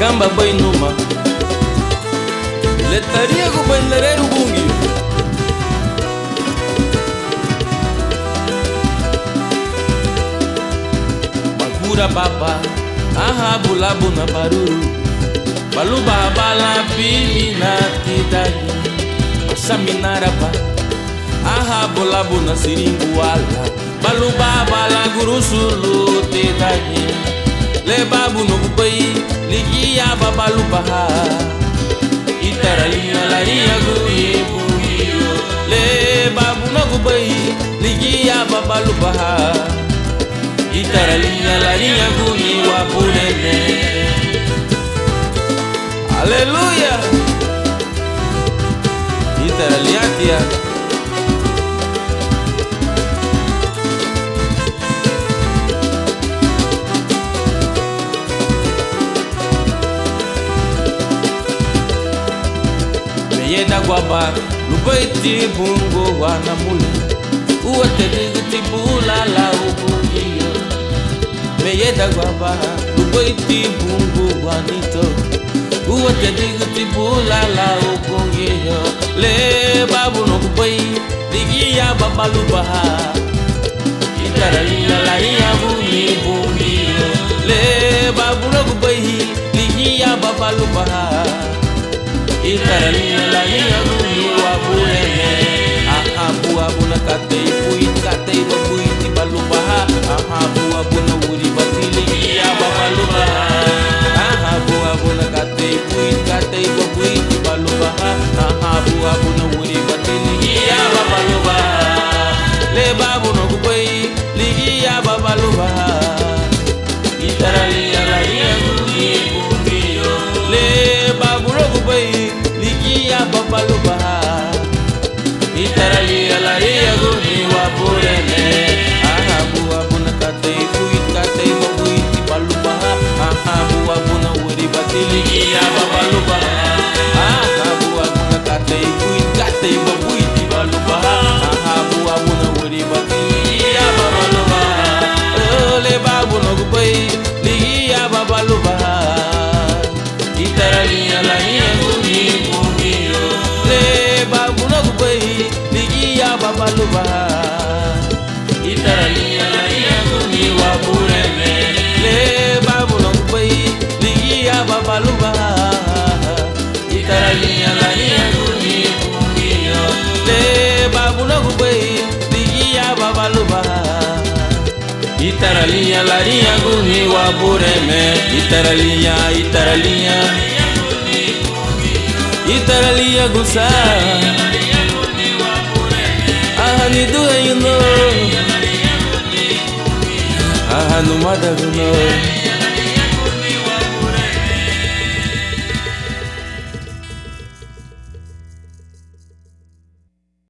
gamba bai numa letaria go bandareiro bungi magura baba aha bulabu na baruru baluba bala pimina tidai saminaraba aha bulabu na siringuala baluba bala gurusulu tidai le babu no bubai ligia babaluba itaralinha larinha guri bungiyo le babu no bubai ligia babaluba itaralinha larinha guri wapurene. Aleluia itaralinha tia da guaba lubaiti bungo wana mule uate digiti bula la ubungiyo meye da guaba lubaiti bungo wanito uate digiti bula la ubungiyo le babu no kubai digiya babalubaha itaralinha larinha bungi bungiyo le babu no kubai digiya babalubaha itaralinha larinha guri wapurene ahabu abuna katei puit katei babuit balubaha ahabu abuna wuri batili ya babalubaha ahabu abuna katei puit katei babuit balubaha ahabu abuna wuri batili ya babalubaha le babu no kubai ligi ya babalubaha itaralinha larinha guri bungiyo le babu no kubai ligia babalubaha itaralia laria guni wapurene ahabu abuna katei puit katei babuit balubaha ahabu abuna wuri batiligia babalubaha ahabu abuna katei puit katei babuit balubaha ahabu abuna wuri batiligia babalubaha ole babu no kubai ligia babalubaha itaralia laria guni le babu no kubai ligia babalubaha itaralinha larinha guni wapurene le babu no kubai ligia babalubaha itaralinha larinha guni bungiyo le babu no kubai ligia babalubaha itaralinha larinha guni wapurene itaralinha itaralia gusa ahani duhe you know ahanu madaguno